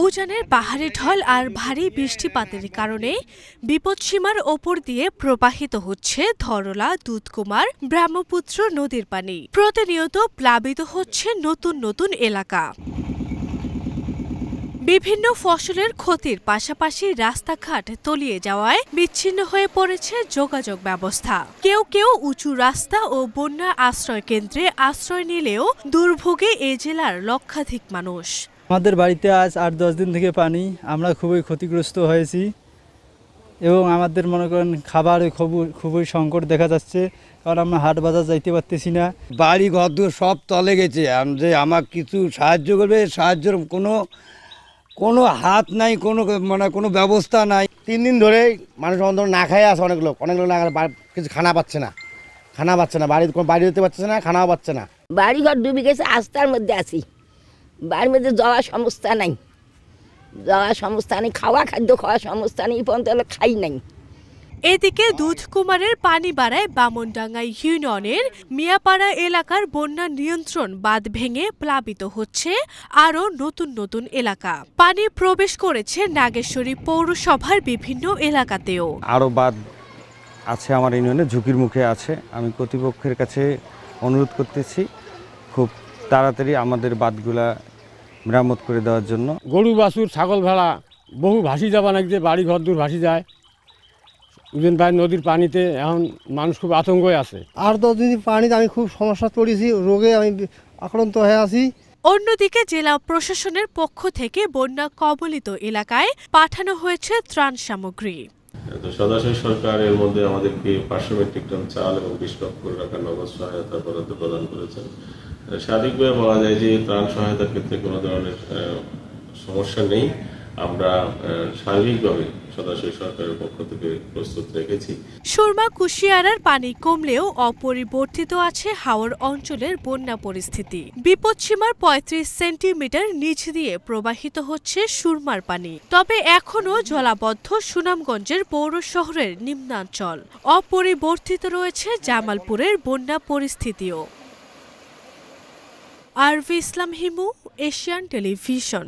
উজানের পাহাড়ি ঢল আর ভারী বৃষ্টিপাতের কারণে বিপদসীমার ওপর দিয়ে প্রবাহিত হচ্ছে ধরলা, দুধকুমার, ব্রহ্মপুত্র নদীর পানি। প্রতিনিয়ত প্লাবিত হচ্ছে নতুন নতুন এলাকা। বিভিন্ন ফসলের ক্ষতির পাশাপাশি রাস্তাঘাট তলিয়ে যাওয়ায় বিচ্ছিন্ন হয়ে পড়েছে যোগাযোগ ব্যবস্থা। কেউ কেউ উঁচু রাস্তা ও বন্যা আশ্রয় কেন্দ্রে আশ্রয় নিলেও দুর্ভোগে এ জেলার লক্ষাধিক মানুষ। আমাদের বাড়িতে আজ ৮-১০ দিন থেকে পানি, আমরা খুবই ক্ষতিগ্রস্ত হয়েছি এবং আমাদের মনে করেন খাবারে খুবই সংকট দেখা যাচ্ছে, কারণ আমরা হাট বাজার যাইতে পারতেছি না। বাড়ি ঘরদুয়ার সব তলে গেছে। যে আমার কিছু সাহায্য করবে, সাহায্যের কোনো হাত নাই, কোনো ব্যবস্থা নাই। 3 দিন ধরে মানুষ অন্তর না খায় আছে, অনেক লোক না কিছু খানা পাচ্ছে না, বাড়ি হতে পারছে না, খানাও পাচ্ছে না। বাড়ি ঘর ডুবে গেছে, আস্তার মধ্যে আছি, বাড়ির মধ্যে যাওয়ার সমস্যা নাই, খাওয়া খাদ্য খাওয়ার সমস্যা নেই, পর্যন্ত খাই নাই। এদিকে দুধকুমারের পানি বাড়ায় বামনডাঙ্গা ইউনিয়নের মিয়াপাড়া এলাকার বন্যা নিয়ন্ত্রণ বাঁধ ভেঙে প্লাবিত হচ্ছে আরও নতুন নতুন এলাকা। পানি প্রবেশ করেছে নাগেশ্বরী পৌরসভার বিভিন্ন এলাকাতেও। আরও বাঁধ আছে আমার ইউনিয়নে, ঝুঁকির মুখে আছে। আমি কর্তৃপক্ষের কাছে অনুরোধ করতেছি খুব তাড়াতাড়ি আমাদের বাঁধগুলা মেরামত করে দেওয়ার জন্য। গরু বাছুর ছাগল ভেড়া বহু ভাসি যাবা নাকি, যে বাড়ি ঘর দূর ভাসি যায় উজান পাহাড় নদীর পানিতে। এখন মানুষ খুব আতঙ্কে আছে। ৮-১০ দিন পানিতে আমি খুব সমস্যা পড়েছি, রোগে আমি আক্রান্ত হয়ে আছি। অন্যদিকে জেলা প্রশাসনের পক্ষ থেকে বন্যা কবলিত এলাকায় পাঠানো হয়েছে ত্রাণ সামগ্রী। সদাশয় সরকার এর মধ্যে আমাদেরকে 500 মেট্রিক টন চাল এবং 20 লক্ষ টাকা নগদ সহায়তা বরাদ্দ প্রদান করেছেন। স্বাভাবিকভাবে বলা যায় যে ত্রাণ সহায়তার ক্ষেত্রে কোনো ধরনের সমস্যা নেই। আমরা সার্বিকভাবে সদাশয় সরকারের পক্ষ থেকে প্রস্তুত রেখেছি। সুরমা কুশিয়ারার পানি কমলেও অপরিবর্তিত আছে হাওর অঞ্চলের বন্যা পরিস্থিতি। বিপদসীমার ৩৫ সেন্টিমিটার নিচ দিয়ে প্রবাহিত হচ্ছে সুরমার পানি। তবে এখনও জলাবদ্ধ সুনামগঞ্জের পৌর শহরের নিম্নাঞ্চল। অপরিবর্তিত রয়েছে জামালপুরের বন্যা পরিস্থিতিও। আরভি ইসলাম হিমু, এশিয়ান টেলিভিশন।